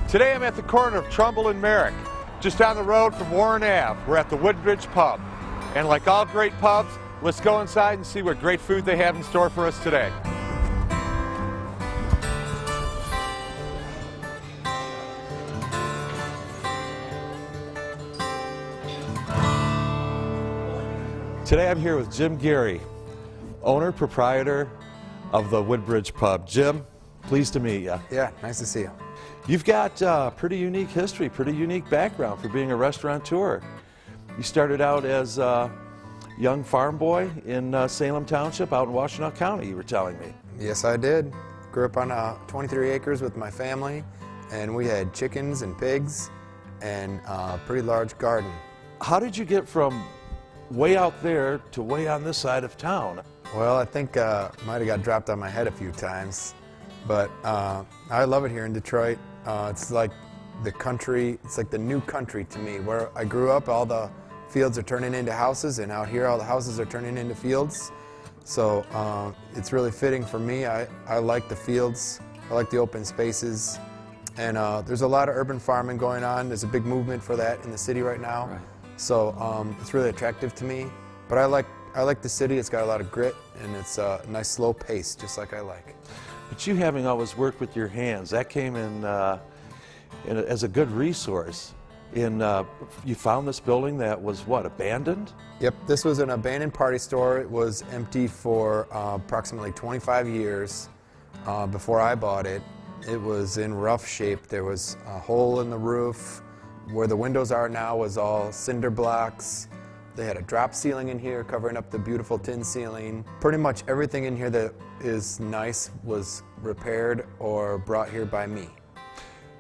Today I'm at the corner of Trumbull and Merrick, just down the road from Warren Ave. We're at the Woodbridge Pub. And like all great pubs, let's go inside and see what great food they have in store for us today. Today I'm here with Jim Geary, owner, proprietor of the Woodbridge Pub. Jim, pleased to meet you. Yeah, nice to see you. You've got pretty unique history, pretty unique background for being a restaurateur. You started out as a young farm boy in Salem Township out in Washtenaw County, you were telling me. Yes, I did. Grew up on 23 acres with my family, and we had chickens and pigs and a pretty large garden. How did you get from way out there to way on this side of town? Well, I think might have got dropped on my head a few times, but I love it here in Detroit. It's like the country, it's like the new country to me. Where I grew up, all the fields are turning into houses, and out here all the houses are turning into fields. So it's really fitting for me. I like the fields, I like the open spaces, and there's a lot of urban farming going on. There's a big movement for that in the city right now. Right. So it's really attractive to me. But I like the city. It's got a lot of grit, and it's a nice slow pace, just like I like. But you having always worked with your hands, that came in as a good resource. You found this building that was what, abandoned? Yep, this was an abandoned party store. It was empty for approximately 25 years before I bought it. It was in rough shape. There was a hole in the roof. Where the windows are now was all cinder blocks. They had a drop ceiling in here covering up the beautiful tin ceiling. Pretty much everything in here that is nice was repaired or brought here by me.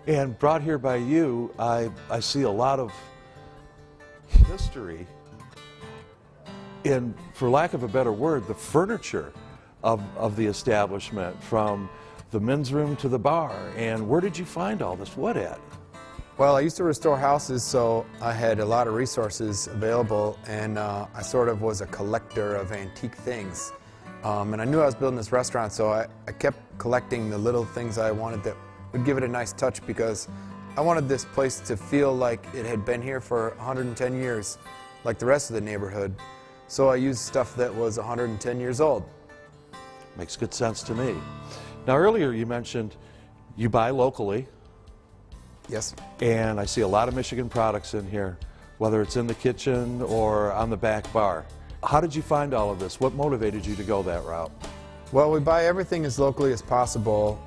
And brought here by you, I see a lot of history in, for lack of a better word, the furniture of the establishment, from the men's room to the bar. And where did you find all this wood at? Well, I used to restore houses, so I had a lot of resources available, and I sort of was a collector of antique things. And I knew I was building this restaurant, so I kept collecting the little things I wanted that would give it a nice touch, because I wanted this place to feel like it had been here for 110 years, like the rest of the neighborhood. So I used stuff that was 110 years old. Makes good sense to me. Now, earlier you mentioned you buy locally. Yes. And I see a lot of Michigan products in here, whether it's in the kitchen or on the back bar. How did you find all of this? What motivated you to go that route? Well, we buy everything as locally as possible,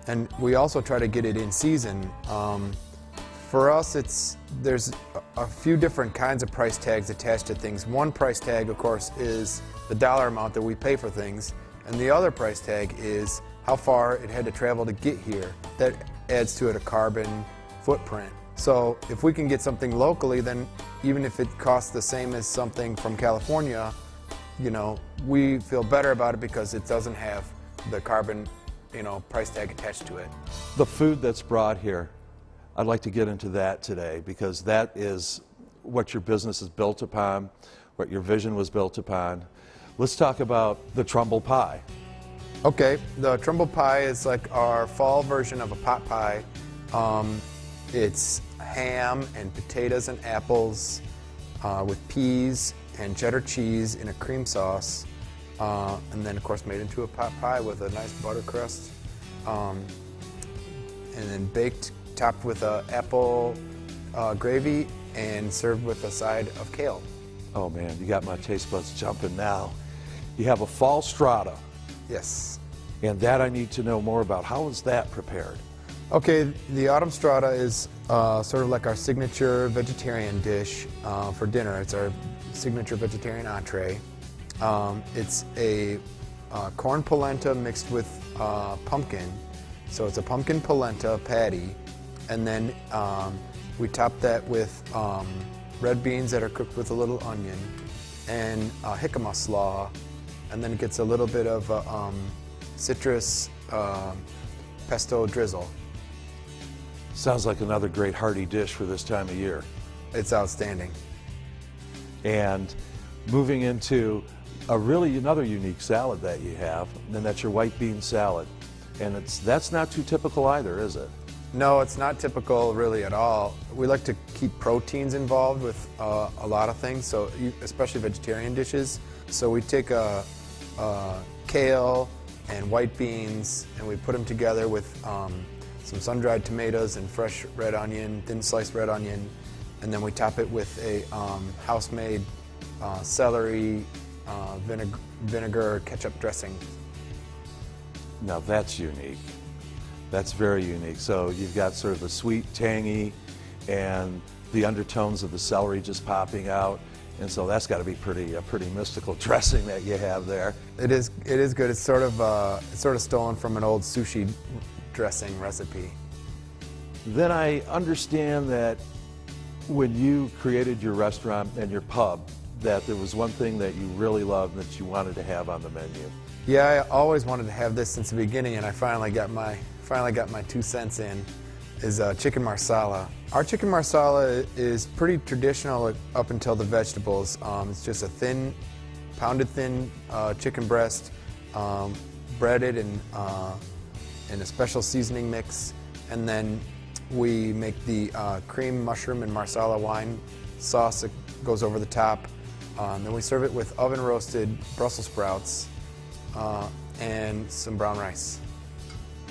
and we also try to get it in season. For us, there's a few different kinds of price tags attached to things. One price tag, of course, is the dollar amount that we pay for things, and the other price tag is how far it had to travel to get here. That adds to it a carbon footprint. So if we can get something locally, then even if it costs the same as something from California, you know, we feel better about it because it doesn't have the carbon, price tag attached to it. The food that's brought here, I'd like to get into that today, because that is what your business is built upon, what your vision was built upon. Let's talk about the Trumbull pie. Okay, the Trumbull pie is like our fall version of a pot pie. It's ham and potatoes and apples with peas and cheddar cheese in a cream sauce, and then of course made into a pot pie with a nice butter crust, and then baked, topped with apple gravy, and served with a side of kale. Oh man, you got my taste buds jumping now. You have a fall strata. Yes. And that I need to know more about. How is that prepared? Okay, the autumn strata is sort of like our signature vegetarian dish for dinner. It's our signature vegetarian entree. It's a corn polenta mixed with pumpkin. So it's a pumpkin polenta patty, and then we top that with red beans that are cooked with a little onion and jicama slaw, and then it gets a little bit of citrus pesto drizzle. Sounds like another great hearty dish for this time of year. It's outstanding. And moving into another unique salad that you have, and that's your white bean salad. And that's not too typical either, is it? No, it's not typical really at all. We like to keep proteins involved with a lot of things, so especially vegetarian dishes. So we take kale and white beans and we put them together with some sun-dried tomatoes and fresh red onion, thin sliced red onion, and then we top it with a house-made celery, vinegar, ketchup dressing. Now that's unique. That's very unique. So you've got sort of the sweet, tangy, and the undertones of the celery just popping out. And so that's got to be a pretty mystical dressing that you have there. It is good. It's sort of stolen from an old sushi dressing recipe. Then I understand that when you created your restaurant and your pub, that there was one thing that you really loved that you wanted to have on the menu. Yeah, I always wanted to have this since the beginning, and I finally got my 2 cents in, is chicken marsala. Our chicken marsala is pretty traditional up until the vegetables. It's just a pounded thin chicken breast, breaded in a special seasoning mix, and then we make the cream, mushroom, and marsala wine sauce that goes over the top. Then we serve it with oven roasted Brussels sprouts and some brown rice.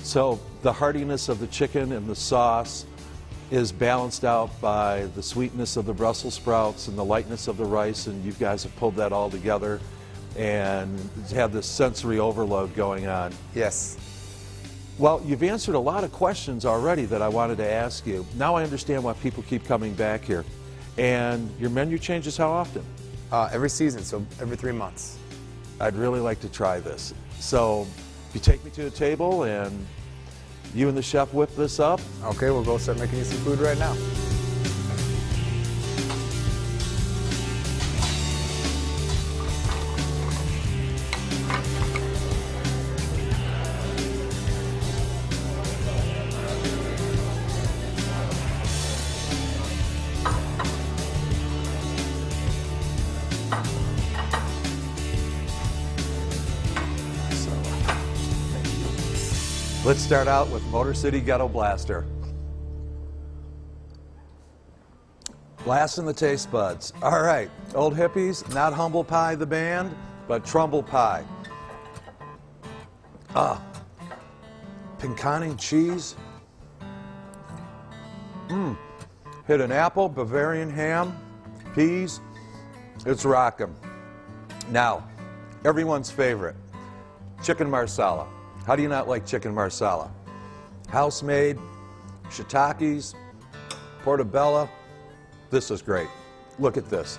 So the heartiness of the chicken and the sauce is balanced out by the sweetness of the Brussels sprouts and the lightness of the rice, and you guys have pulled that all together and have this sensory overload going on. Yes. Well, you've answered a lot of questions already that I wanted to ask you. Now I understand why people keep coming back here. And your menu changes how often? Every season, so every 3 months. I'd really like to try this. So if you take me to a table and you and the chef whip this up. Okay, we'll go start making you some food right now. Let's start out with Motor City Ghetto Blaster. Blast in the taste buds. All right, old hippies, not Humble Pie the band, but Trumbull Pie. Pinconning cheese. Hit an apple, Bavarian ham, peas. It's rockin'. Now, everyone's favorite, chicken marsala. How do you not like chicken marsala? House-made, shiitakes, portobello. This is great. Look at this.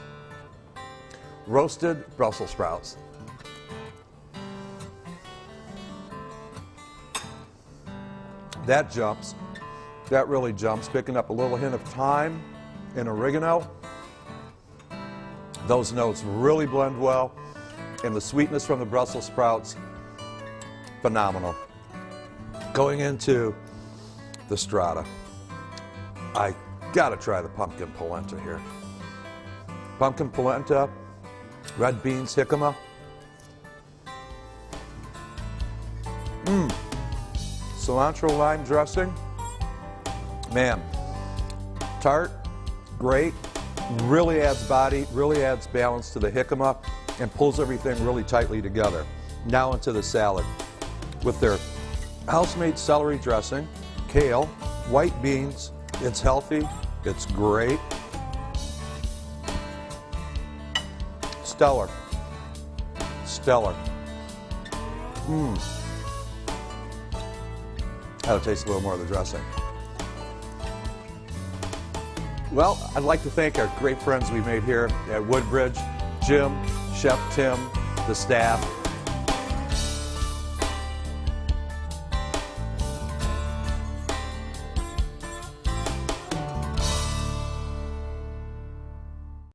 Roasted Brussels sprouts. That jumps. That really jumps. Picking up a little hint of thyme and oregano. Those notes really blend well. And the sweetness from the Brussels sprouts, phenomenal. Going into the strata, I gotta try the pumpkin polenta here. Pumpkin polenta, red beans, jicama. Cilantro lime dressing. Man, tart, great. Really adds body, really adds balance to the jicama, and pulls everything really tightly together. Now into the salad with their house-made celery dressing, kale, white beans. It's healthy, it's great. Stellar. Stellar. Gotta taste a little more of the dressing. Well, I'd like to thank our great friends we made here at Woodbridge, Jim, Chef Tim, the staff.